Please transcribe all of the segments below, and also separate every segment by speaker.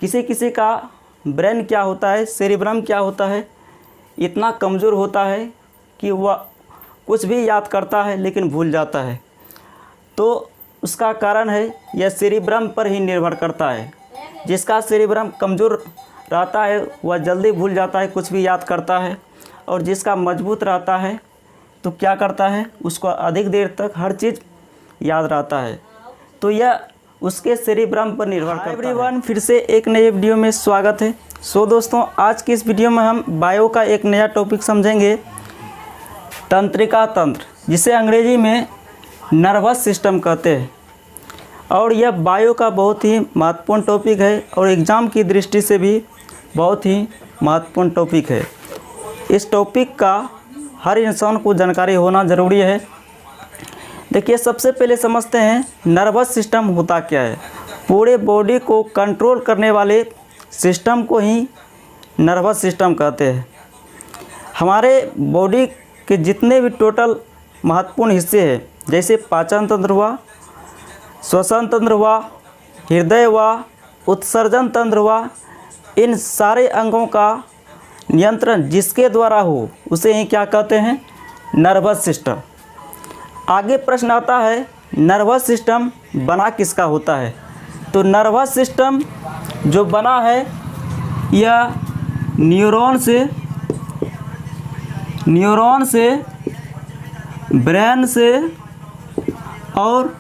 Speaker 1: किसी किसी का ब्रेन क्या होता है, सेरिब्रम क्या होता है, इतना कमज़ोर होता है कि वह कुछ भी याद करता है लेकिन भूल जाता है। तो उसका कारण है यह सेरिब्रम पर ही निर्भर करता है। जिसका सेरिब्रम कमज़ोर रहता है वह जल्दी भूल जाता है, कुछ भी याद करता है, और जिसका मजबूत रहता है तो क्या करता है, उसको अधिक देर तक हर चीज़ याद रहता है। तो यह उसके सेरिब्रम पर निर्भर करता है। एवरीवन, फिर से एक नए वीडियो में स्वागत है। सो दोस्तों, आज की इस वीडियो में हम बायो का एक नया टॉपिक समझेंगे, तंत्रिका तंत्र, जिसे अंग्रेजी में नर्वस सिस्टम कहते हैं। और यह बायो का बहुत ही महत्वपूर्ण टॉपिक है और एग्ज़ाम की दृष्टि से भी बहुत ही महत्वपूर्ण टॉपिक है। इस टॉपिक का हर इंसान को जानकारी होना ज़रूरी है। देखिए, सबसे पहले समझते हैं नर्वस सिस्टम होता क्या है। पूरे बॉडी को कंट्रोल करने वाले सिस्टम को ही नर्वस सिस्टम कहते हैं। हमारे बॉडी के जितने भी टोटल महत्वपूर्ण हिस्से हैं, जैसे पाचन तंत्र हुआ, श्वसन तंत्र हुआ, हृदय हुआ, उत्सर्जन तंत्र हुआ, इन सारे अंगों का नियंत्रण जिसके द्वारा हो उसे ही क्या कहते हैं, नर्वस सिस्टम। आगे प्रश्न आता है, नर्वस सिस्टम बना किसका होता है। तो नर्वस सिस्टम जो बना है यह न्यूरॉन से, ब्रेन से और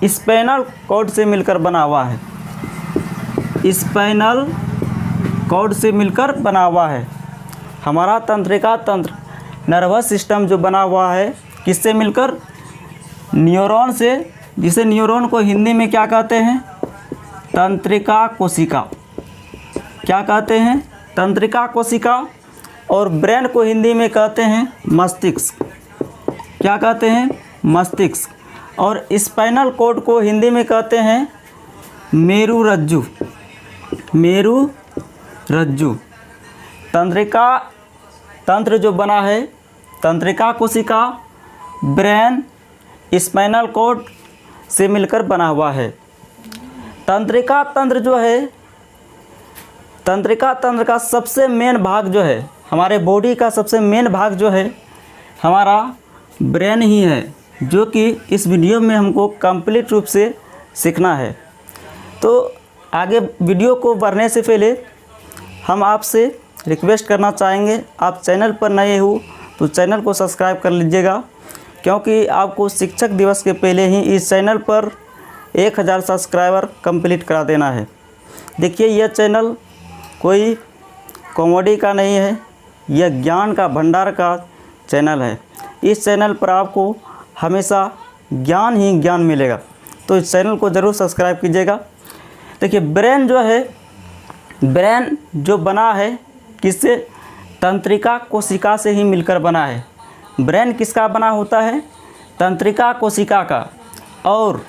Speaker 1: स्पाइनल कॉर्ड से मिलकर बना हुआ है। स्पाइनल कॉर्ड से मिलकर बना हुआ है। हमारा तंत्रिका तंत्र, नर्वस सिस्टम जो बना हुआ है किससे मिलकर, न्यूरॉन से, जिसे न्यूरॉन को हिंदी में क्या कहते हैं, तंत्रिका कोशिका। क्या कहते हैं, तंत्रिका कोशिका। और ब्रेन को हिंदी में कहते हैं मस्तिष्क। क्या कहते हैं, मस्तिष्क। और स्पाइनल कॉर्ड को हिंदी में कहते हैं मेरुरज्जु। मेरुरज्जु। तंत्रिका तंत्र जो बना है, तंत्रिका कोशिका, ब्रेन, स्पाइनल कॉर्ड से मिलकर बना हुआ है। तंत्रिका तंत्र जो है, तंत्रिका तंत्र का सबसे मेन भाग जो है, हमारे बॉडी का सबसे मेन भाग जो है हमारा ब्रेन ही है, जो कि इस वीडियो में हमको कंप्लीट रूप से सीखना है। तो आगे वीडियो को बढ़ने से पहले हम आपसे रिक्वेस्ट करना चाहेंगे, आप चैनल पर नए हो तो चैनल को सब्सक्राइब कर लीजिएगा, क्योंकि आपको शिक्षक दिवस के पहले ही इस चैनल पर 1000 सब्सक्राइबर कंप्लीट करा देना है। देखिए, यह चैनल कोई कॉमेडी का नहीं है, यह ज्ञान का भंडार का चैनल है। इस चैनल पर आपको हमेशा ज्ञान ही ज्ञान मिलेगा, तो इस चैनल को ज़रूर सब्सक्राइब कीजिएगा। देखिए, ब्रेन जो है, ब्रेन जो बना है किससे, तंत्रिका कोशिका से ही मिलकर बना है। ब्रेन किसका बना होता है, तंत्रिका कोशिका का। और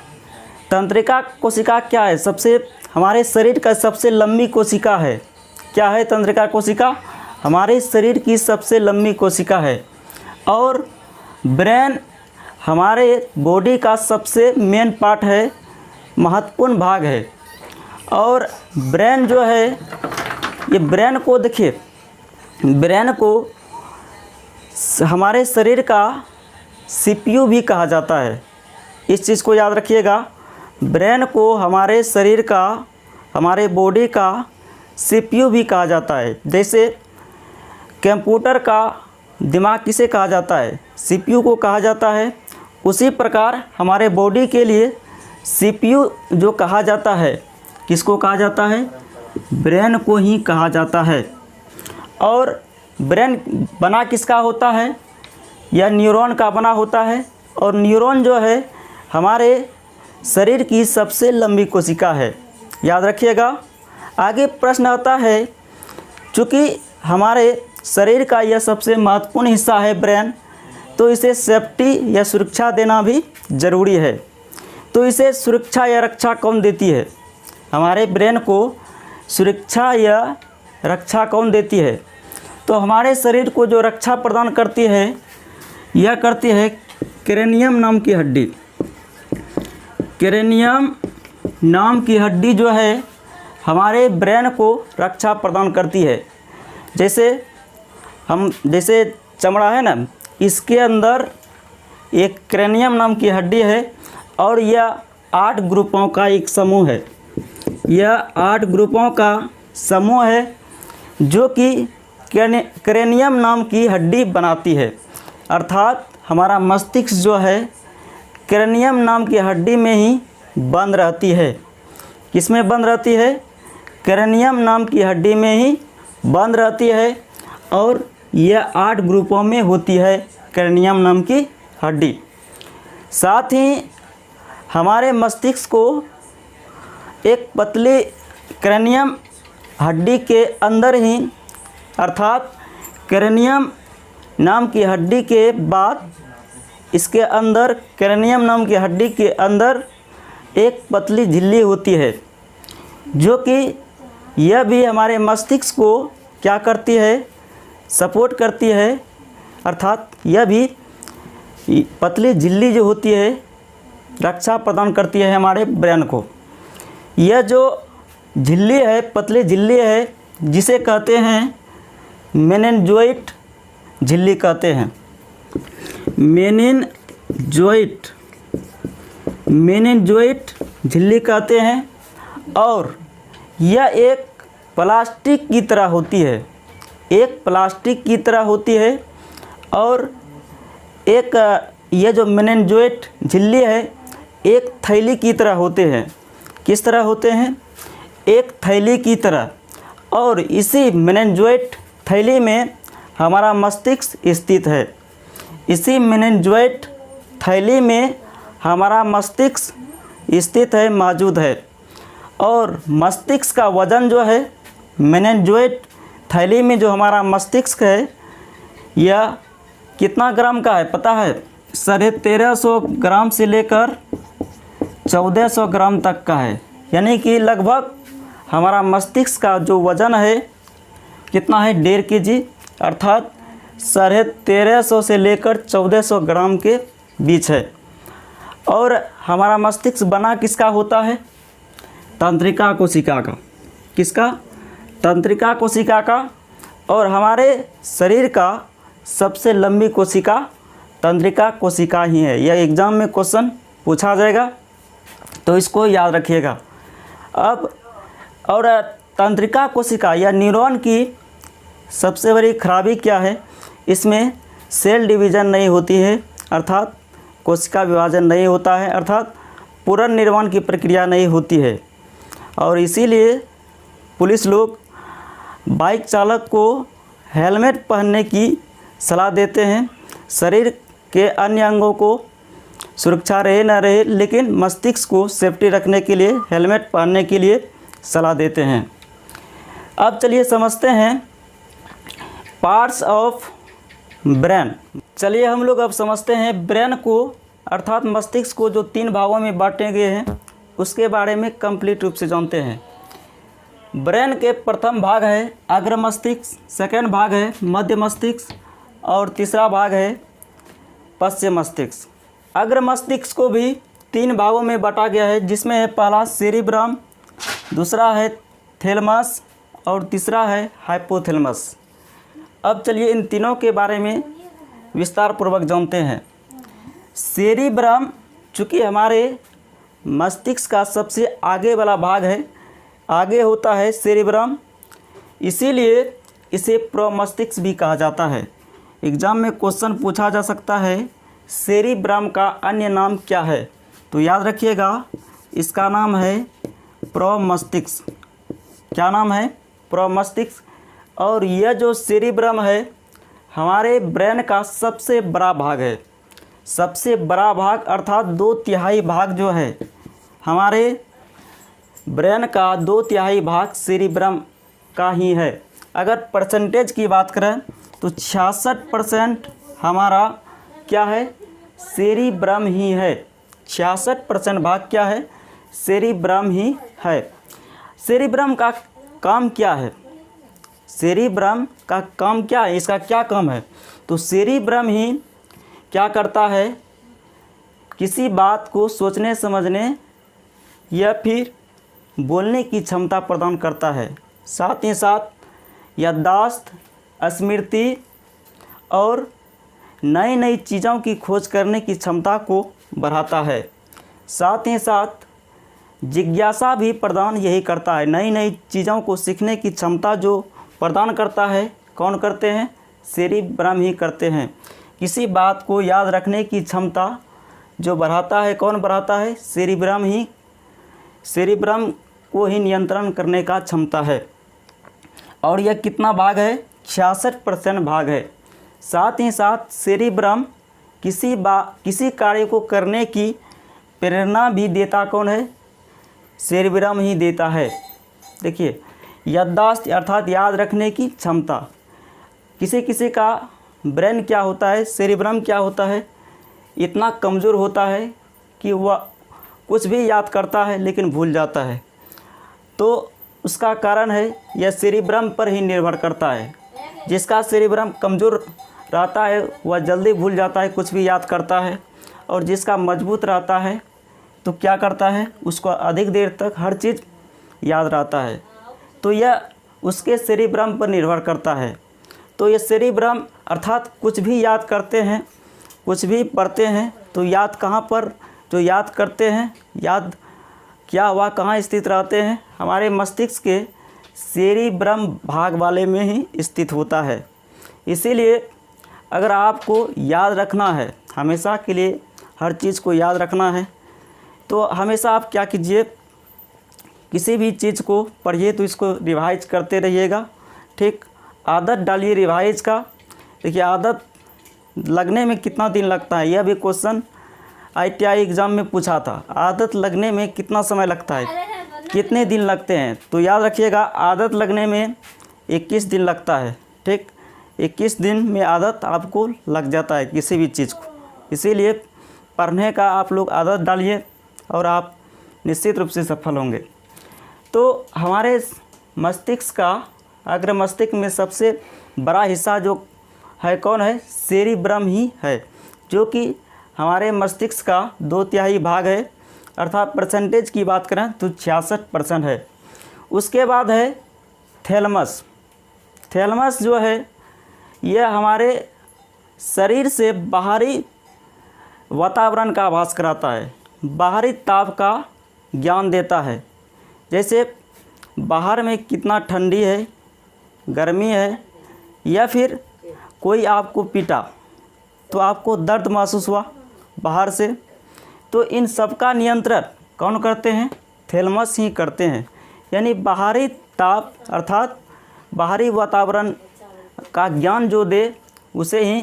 Speaker 1: तंत्रिका कोशिका क्या है, सबसे हमारे शरीर का सबसे लंबी कोशिका है। क्या है तंत्रिका कोशिका, हमारे शरीर की सबसे लंबी कोशिका है। और ब्रेन हमारे बॉडी का सबसे मेन पार्ट है, महत्वपूर्ण भाग है। और ब्रेन जो है, ये ब्रेन को देखिए, ब्रेन को हमारे शरीर का सीपीयू भी कहा जाता है। इस चीज़ को याद रखिएगा, ब्रेन को हमारे शरीर का, हमारे बॉडी का सीपीयू भी कहा जाता है। जैसे कंप्यूटर का दिमाग किसे कहा जाता है, सीपीयू को कहा जाता है। उसी प्रकार हमारे बॉडी के लिए सीपीयू जो कहा जाता है, किसको कहा जाता है, ब्रेन को ही कहा जाता है। और ब्रेन बना किसका होता है, यह न्यूरॉन का बना होता है। और न्यूरॉन जो है हमारे शरीर की सबसे लंबी कोशिका है, याद रखिएगा। आगे प्रश्न आता है, चूँकि हमारे शरीर का यह सबसे महत्वपूर्ण हिस्सा है ब्रेन, तो इसे सेफ्टी या सुरक्षा देना भी ज़रूरी है। तो इसे सुरक्षा या रक्षा कौन देती है, हमारे ब्रेन को सुरक्षा या रक्षा कौन देती है। तो हमारे शरीर को जो रक्षा प्रदान करती है, यह करती है क्रेनियम नाम की हड्डी। क्रेनियम नाम की हड्डी जो है हमारे ब्रेन को रक्षा प्रदान करती है। जैसे चमड़ा है ना, इसके अंदर एक क्रेनियम नाम की हड्डी है और यह 8 ग्रुपों का एक समूह है। यह 8 ग्रुपों का समूह है जो कि क्रेनियम नाम की हड्डी बनाती है। अर्थात हमारा मस्तिष्क जो है क्रेनियम नाम की हड्डी में ही बंद रहती है। किसमें बंद रहती है? क्रेनियम नाम की हड्डी में ही बंद रहती है और यह 8 ग्रुपों में होती है क्रेनियम नाम की हड्डी। साथ ही हमारे मस्तिष्क को एक पतली क्रेनियम हड्डी के अंदर ही, अर्थात क्रेनियम नाम की हड्डी के बाद इसके अंदर, क्रेनियम नाम की हड्डी के अंदर एक पतली झिल्ली होती है जो कि यह भी हमारे मस्तिष्क को क्या करती है? सपोर्ट करती है। अर्थात यह भी पतली झिल्ली जो होती है रक्षा प्रदान करती है हमारे ब्रेन को। यह जो झिल्ली है, पतली झिल्ली है, जिसे कहते हैं मेनिनजोइड झिल्ली कहते हैं। मेनिनजोइड झिल्ली कहते हैं और यह एक प्लास्टिक की तरह होती है। एक प्लास्टिक की तरह होती है और एक यह जो मेनिनजोइड झिल्ली है एक थैली की तरह होते हैं। किस तरह होते हैं? एक थैली की तरह। और इसी मेनिनजोइड थैली में हमारा मस्तिष्क स्थित है। इसी मेनिनजोइड थैली में हमारा मस्तिष्क स्थित है, मौजूद है। और मस्तिष्क का वज़न जो है, मेनिनजोइड थैली में जो हमारा मस्तिष्क है यह कितना ग्राम का है पता है? 1350 ग्राम से लेकर 1400 ग्राम तक का है। यानी कि लगभग हमारा मस्तिष्क का जो वज़न है कितना है? 1.5 kg, अर्थात 1350 से लेकर 1400 ग्राम के बीच है। और हमारा मस्तिष्क बना किसका होता है? तंत्रिका कोशिका का। किसका? तंत्रिका कोशिका का। और हमारे शरीर का सबसे लंबी कोशिका तंत्रिका कोशिका ही है। यह एग्ज़ाम में क्वेश्चन पूछा जाएगा तो इसको याद रखिएगा। अब और तंत्रिका कोशिका या न्यूरॉन की सबसे बड़ी खराबी क्या है? इसमें सेल डिवीज़न नहीं होती है, अर्थात कोशिका विभाजन नहीं होता है, अर्थात पुनर्निर्माण की प्रक्रिया नहीं होती है। और इसीलिए पुलिस लोग बाइक चालक को हेलमेट पहनने की सलाह देते हैं। शरीर के अन्य अंगों को सुरक्षा रहे ना रहे, लेकिन मस्तिष्क को सेफ्टी रखने के लिए हेलमेट पहनने के लिए सलाह देते हैं। अब चलिए समझते हैं पार्ट्स ऑफ ब्रेन। चलिए हम लोग अब समझते हैं ब्रेन को, अर्थात मस्तिष्क को जो 3 भागों में बांटे गए हैं उसके बारे में कंप्लीट रूप से जानते हैं। ब्रेन के प्रथम भाग है अग्र मस्तिष्क, सेकेंड भाग है मध्य मस्तिष्क और तीसरा भाग है पश्चिम मस्तिष्क। अग्र मस्तिष्क को भी 3 भागों में बांटा गया है, जिसमें है पहला सेरिब्रम, दूसरा है थैलेमस और तीसरा है हाइपोथैलेमस। अब चलिए इन तीनों के बारे में विस्तार पूर्वक जानते हैं। सेरिब्रम चूँकि हमारे मस्तिष्क का सबसे आगे वाला भाग है, आगे होता है सेरिब्रम, इसीलिए इसे प्रोमस्तिष्क भी कहा जाता है। एग्ज़ाम में क्वेश्चन पूछा जा सकता है सेरिब्रम का अन्य नाम क्या है? तो याद रखिएगा इसका नाम है प्रोमस्तिष्क। क्या नाम है? प्रोमस्तिष्क। और यह जो सेरिब्रम है हमारे ब्रेन का सबसे बड़ा भाग है। सबसे बड़ा भाग अर्थात 2/3 भाग जो है हमारे ब्रेन का 2/3 भाग सेरिब्रम का ही है। अगर परसेंटेज की बात करें तो 66% हमारा क्या है? सेरिब्रम ही है। 66% भाग क्या है? सेरिब्रम ही है। सेरिब्रम का काम क्या है? सेरिब्रम का काम क्या है? इसका क्या काम है? तो सेरिब्रम ही क्या करता है? किसी बात को सोचने समझने या फिर बोलने की क्षमता प्रदान करता है। साथ ही साथ याददाश्त, स्मृति और नई नई चीज़ों की खोज करने की क्षमता को बढ़ाता है। साथ ही साथ जिज्ञासा भी प्रदान यही करता है। नई नई चीज़ों को सीखने की क्षमता जो प्रदान करता है, कौन करते हैं? सेरिब्रम ही करते हैं। किसी बात को याद रखने की क्षमता जो बढ़ाता है, कौन बढ़ाता है? सेरिब्रम ही। सेरिब्रम को ही नियंत्रण करने का क्षमता है। और यह कितना भाग है? 66% भाग है। साथ ही साथ सेरिब्रम किसी कार्य को करने की प्रेरणा भी देता कौन है? सेरिब्रम ही देता है। देखिए, याददाश्त अर्थात याद रखने की क्षमता। किसी किसी का ब्रेन क्या होता है, सेरिब्रम क्या होता है, इतना कमज़ोर होता है कि वह कुछ भी याद करता है लेकिन भूल जाता है। तो उसका कारण है यह सेरिब्रम पर ही निर्भर करता है। जिसका सेरिब्रम कमज़ोर रहता है वह जल्दी भूल जाता है, कुछ भी याद करता है। और जिसका मजबूत रहता है तो क्या करता है? उसको अधिक देर तक हर चीज़ याद रहता है। तो यह उसके सेरिब्रम पर निर्भर करता है। तो ये सेरिब्रम अर्थात कुछ भी याद करते हैं, कुछ भी पढ़ते हैं तो याद कहाँ पर, जो याद करते हैं, याद क्या हुआ, कहाँ स्थित रहते हैं? हमारे मस्तिष्क के सेरिब्रम भाग वाले में ही स्थित होता है। इसीलिए अगर आपको याद रखना है, हमेशा के लिए हर चीज़ को याद रखना है, तो हमेशा आप क्या कीजिए, किसी भी चीज़ को पढ़िए तो इसको रिवाइज करते रहिएगा। ठीक, आदत डालिए रिवाइज का। देखिए, आदत लगने में कितना दिन लगता है, यह भी क्वेश्चन ITI एग्ज़ाम में पूछा था। आदत लगने में कितना समय लगता है, कितने दिन लगते हैं? तो याद रखिएगा, आदत लगने में 21 दिन लगता है। ठीक, 21 दिन में आदत आपको लग जाता है किसी भी चीज़ को। इसीलिए पढ़ने का आप लोग आदत डालिए और आप निश्चित रूप से सफल होंगे। तो हमारे मस्तिष्क का, अग्र मस्तिष्क में सबसे बड़ा हिस्सा जो है कौन है? सेरिब्रम ही है, जो कि हमारे मस्तिष्क का 2/3 भाग है। अर्थात परसेंटेज की बात करें तो 66% है। उसके बाद है थैलेमस। थैलेमस जो है यह हमारे शरीर से बाहरी वातावरण का आभास कराता है, बाहरी ताप का ज्ञान देता है। जैसे बाहर में कितना ठंडी है, गर्मी है, या फिर कोई आपको पीटा तो आपको दर्द महसूस हुआ बाहर से, तो इन सब का नियंत्रण कौन करते हैं? थैलेमस ही करते हैं। यानी बाहरी ताप अर्थात बाहरी वातावरण का ज्ञान जो दे, उसे ही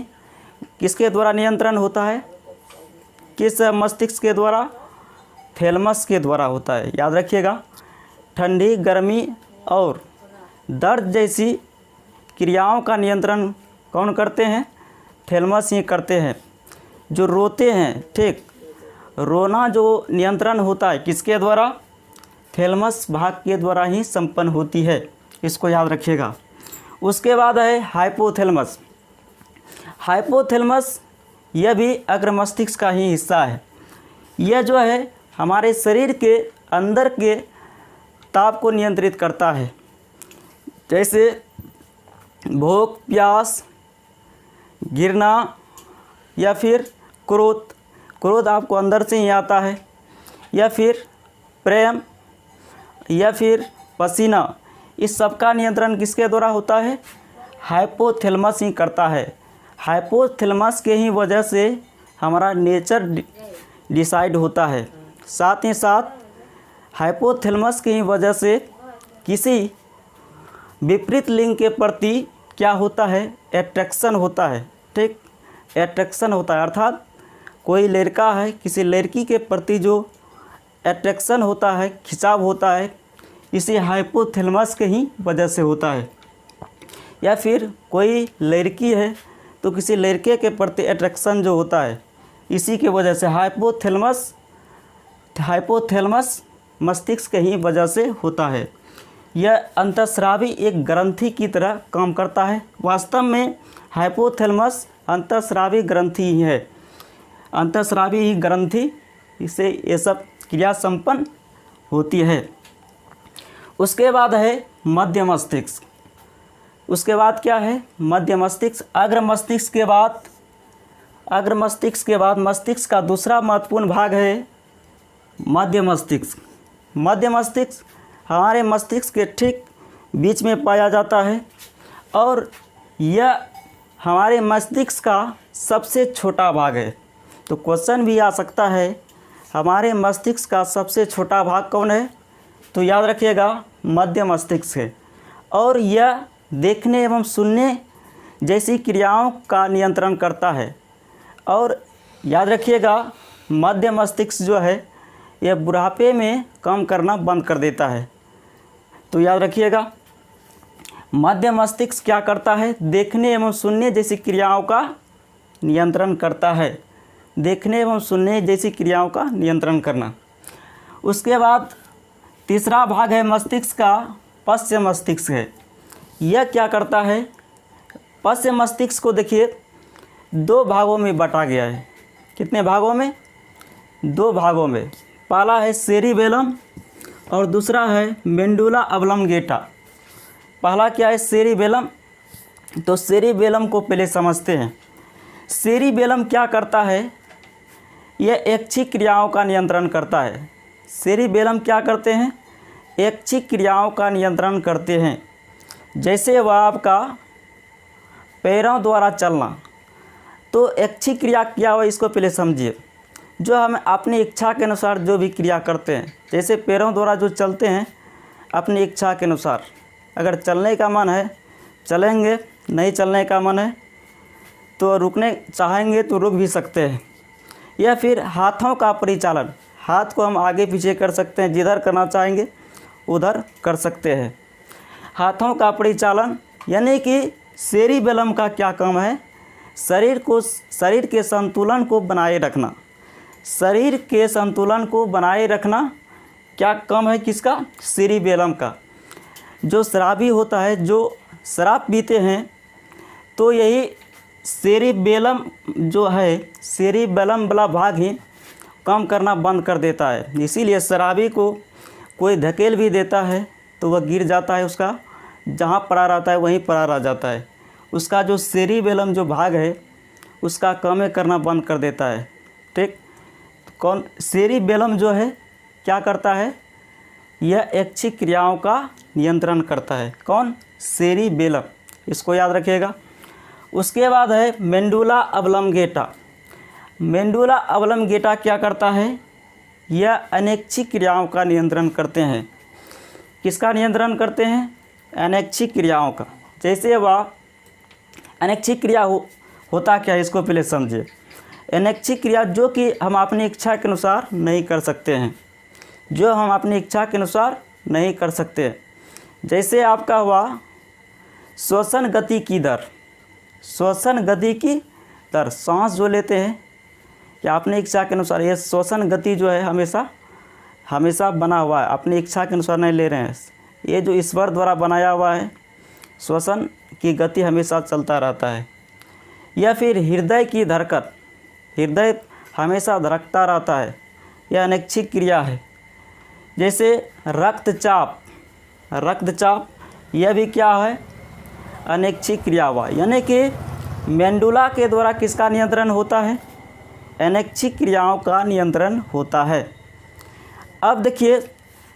Speaker 1: किसके द्वारा नियंत्रण होता है? किस मस्तिष्क के द्वारा? थैलेमस के द्वारा होता है। याद रखिएगा, ठंडी, गर्मी और दर्द जैसी क्रियाओं का नियंत्रण कौन करते हैं? थैलेमस ही करते हैं। जो रोते हैं, ठीक, रोना जो नियंत्रण होता है किसके द्वारा? थैलेमस भाग के द्वारा ही संपन्न होती है। इसको याद रखिएगा। उसके बाद है हाइपोथैलेमस। हाइपोथैलेमस यह भी अग्र मस्तिष्क का ही हिस्सा है। यह जो है हमारे शरीर के अंदर के ताप को नियंत्रित करता है। जैसे भूख, प्यास, गिरना या फिर क्रोध। क्रोध आपको अंदर से ही आता है, या फिर प्रेम, या फिर पसीना। इस सब का नियंत्रण किसके द्वारा होता है? हाइपोथैलेमस ही करता है। हाइपोथैलेमस के ही वजह से हमारा नेचर डिसाइड होता है। साथ ही साथ हाइपोथैलेमस की वजह से किसी विपरीत लिंग के प्रति क्या होता है? अट्रैक्शन होता है। ठीक, अट्रैक्शन होता है अर्थात कोई लड़का है, किसी लड़की के प्रति जो अट्रैक्शन होता है, खिंचाव होता है, इसी हाइपोथैलेमस के ही वजह से होता है। या फिर कोई लड़की है तो किसी लड़के के प्रति अट्रैक्शन जो होता है, इसी के वजह से हाइपोथैलेमस मस्तिष्क के ही वजह से होता है। यह अंतःस्रावी एक ग्रंथि की तरह काम करता है। वास्तव में हाइपोथैलेमस अंतःस्रावी ग्रंथि ही है। अंतःस्रावी ही ग्रंथि से ये सब क्रिया संपन्न होती है। उसके बाद है मध्य मस्तिष्क। उसके बाद क्या है? मध्य मस्तिष्क। अग्र मस्तिष्क के बाद मस्तिष्क का दूसरा महत्वपूर्ण भाग है मध्य मस्तिष्क। मध्य मस्तिष्क हमारे मस्तिष्क के ठीक बीच में पाया जाता है और यह हमारे मस्तिष्क का सबसे छोटा भाग है। तो क्वेश्चन भी आ सकता है, हमारे मस्तिष्क का सबसे छोटा भाग कौन है? तो याद रखिएगा मध्य मस्तिष्क है। और यह देखने एवं सुनने जैसी क्रियाओं का नियंत्रण करता है। और याद रखिएगा मध्य मस्तिष्क जो है यह बुढ़ापे में काम करना बंद कर देता है। तो याद रखिएगा मध्य मस्तिष्क क्या करता है? देखने एवं सुनने जैसी क्रियाओं का नियंत्रण करता है। देखने एवं सुनने जैसी क्रियाओं का नियंत्रण करना। उसके बाद तीसरा भाग है मस्तिष्क का पश्च मस्तिष्क है। यह क्या करता है? पश्च मस्तिष्क को देखिए 2 भागों में बांटा गया है। कितने भागों में? 2 भागों में। पहला है सेरिबेलम और दूसरा है मेंडुला ऑब्लंगेटा। पहला क्या है? सेरिबेलम। तो सेरिबेलम को पहले समझते हैं। सेरिबेलम क्या करता है? यह ऐच्छिक क्रियाओं का नियंत्रण करता है। सेरिबेलम क्या करते हैं? ऐच्छिक क्रियाओं का नियंत्रण करते हैं। जैसे वह आपका पैरों द्वारा चलना। तो ऐच्छिक क्रिया क्या हुआ इसको पहले समझिए। जो हम अपनी इच्छा के अनुसार जो भी क्रिया करते हैं, जैसे पैरों द्वारा जो चलते हैं अपनी इच्छा के अनुसार, अगर चलने का मन है चलेंगे, नहीं चलने का मन है तो रुकने चाहेंगे तो रुक भी सकते हैं। या फिर हाथों का परिचालन, हाथ को हम आगे पीछे कर सकते हैं, जिधर करना चाहेंगे उधर कर सकते हैं। हाथों का परिचालन यानी कि सेरिबेलम का क्या काम है? शरीर के संतुलन को बनाए रखना। शरीर के संतुलन को बनाए रखना क्या काम है किसका? सेरिबेलम का। जो शराबी होता है, जो शराब पीते हैं, तो यही सेरिबेलम जो है, सेरिबेलम वाला भाग ही काम करना बंद कर देता है। इसीलिए शराबी को कोई धकेल भी देता है तो वह गिर जाता है, उसका जहाँ पड़ा रहता है वहीं पड़ा रह जाता है। उसका जो सेरिबेलम जो भाग है उसका काम करना बंद कर देता है। ठीक, कौन? सेरिबेलम जो है क्या करता है? यह ऐच्छिक क्रियाओं का नियंत्रण करता है। कौन? सेरिबेलम। इसको याद रखिएगा। उसके बाद है मेंडुला ऑब्लंगेटा। मेंडुला ऑब्लंगेटा क्या करता है? यह अनैच्छिक क्रियाओं का नियंत्रण करते हैं। किसका नियंत्रण करते हैं? अनैच्छिक क्रियाओं का। जैसे वह अनैच्छिक क्रिया होता क्या है इसको पहले समझिए। अनैच्छिक क्रिया जो कि हम अपनी इच्छा के अनुसार नहीं कर सकते हैं, जो हम अपनी इच्छा के अनुसार नहीं कर सकते। जैसे आपका हुआ श्वसन गति की दर। श्वसन गति की दर, सांस जो लेते हैं या अपनी इच्छा के अनुसार, ये श्वसन गति जो है हमेशा बना हुआ है, अपनी इच्छा के अनुसार नहीं ले रहे हैं। ये जो ईश्वर द्वारा बनाया हुआ है, श्वसन की गति हमेशा चलता रहता है। या फिर हृदय की धड़कन, हृदय हमेशा धड़कता रहता है, यह अनैच्छिक क्रिया है। जैसे रक्तचाप, यह भी क्या है? अनैच्छिक क्रिया हुआ। यानी कि मेंडुला के द्वारा किसका नियंत्रण होता है? अनैच्छिक क्रियाओं का नियंत्रण होता है। अब देखिए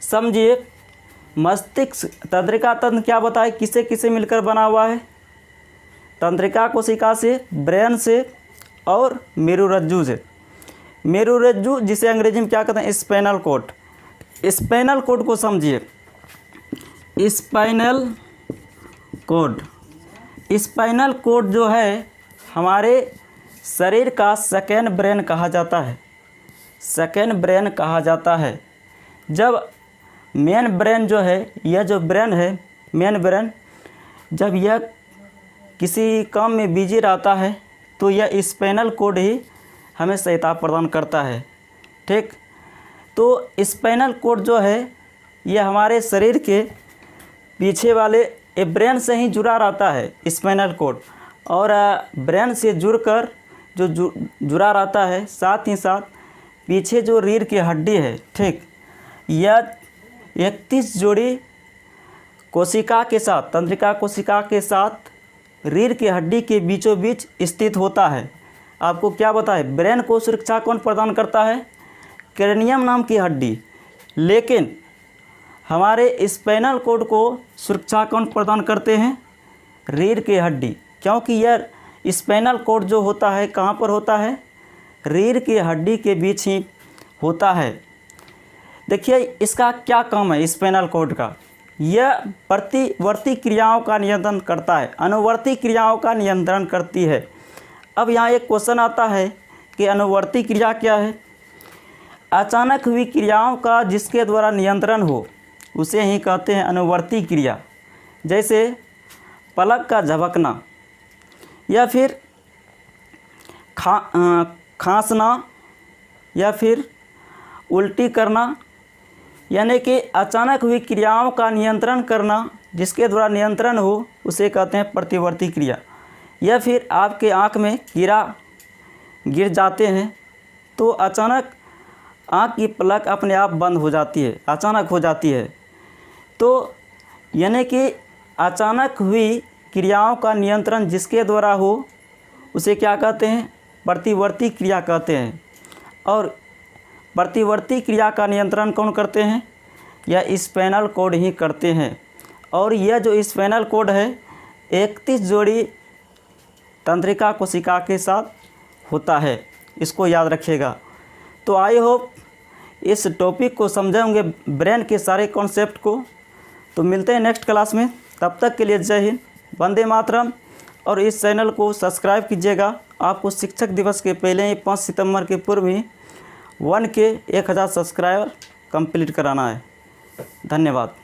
Speaker 1: समझिए, मस्तिष्क तंत्रिका तंत्र क्या बताए, किसे किसे मिलकर बना हुआ है? तंत्रिका कोशिका से, ब्रेन से और मेरुरज्जु से। मेरुरज्जु जिसे अंग्रेजी में क्या कहते हैं? Spinal cord. स्पाइनल कोड को समझिए। स्पाइनल कोड जो है हमारे शरीर का सेकेंड ब्रेन कहा जाता है। सेकेंड ब्रेन कहा जाता है। जब मेन ब्रेन जो है, यह जो ब्रेन है मेन ब्रेन, जब यह किसी काम में बिजी रहता है तो यह स्पाइनल कोड ही हमें सहायता प्रदान करता है। ठीक, तो स्पाइनल कोड जो है यह हमारे शरीर के पीछे वाले ब्रेन से ही जुड़ा रहता है स्पाइनल कोड, और ब्रेन से जुड़कर जो जुड़ा रहता है, साथ ही साथ पीछे जो रीढ़ की हड्डी है, ठीक, यह 31 जोड़ी कोशिका के साथ, तंत्रिका कोशिका के साथ रीढ़ की हड्डी के बीचों बीच स्थित होता है। आपको क्या बताए, ब्रेन को सुरक्षा कौन प्रदान करता है, क्रेनियम नाम की हड्डी, लेकिन हमारे स्पाइनल कॉर्ड को सुरक्षा कौन प्रदान करते हैं, रीढ़ की हड्डी, क्योंकि यह स्पाइनल कॉर्ड जो होता है कहाँ पर होता है, रीढ़ की हड्डी के बीच ही होता है। देखिए इसका क्या काम है स्पाइनल कॉर्ड का, यह प्रतिवर्ती क्रियाओं का नियंत्रण करता है, अनुवर्ती क्रियाओं का नियंत्रण करती है। अब यहाँ एक क्वेश्चन आता है कि अनुवर्ती क्रिया क्या है, अचानक हुई क्रियाओं का जिसके द्वारा नियंत्रण हो उसे ही कहते हैं अनुवर्ती क्रिया। जैसे पलक का झपकना या फिर खांसना या फिर उल्टी करना, यानी कि अचानक हुई क्रियाओं का नियंत्रण करना जिसके द्वारा नियंत्रण हो उसे कहते हैं प्रतिवर्ती क्रिया। या फिर आपके आँख में कीड़ा गिर जाते हैं तो अचानक आँख की पलक अपने आप बंद हो जाती है, अचानक हो जाती है। तो यानी कि अचानक हुई क्रियाओं का नियंत्रण जिसके द्वारा हो उसे क्या कहते हैं, प्रतिवर्ती क्रिया कहते हैं। और प्रतिवर्ती क्रिया का नियंत्रण कौन करते हैं, यह स्पाइनल कॉर्ड ही करते हैं। और यह जो स्पाइनल कॉर्ड है 31 जोड़ी तंत्रिका कोशिका के साथ होता है, इसको याद रखिएगा। तो आई होप इस टॉपिक को समझे होंगे, ब्रेन के सारे कॉन्सेप्ट को। तो मिलते हैं नेक्स्ट क्लास में, तब तक के लिए जय हिंद, वंदे मातरम। और इस चैनल को सब्सक्राइब कीजिएगा। आपको शिक्षक दिवस के पहले ही 5 सितंबर के पूर्व ही 1K 1000 सब्सक्राइबर कंप्लीट कराना है। धन्यवाद।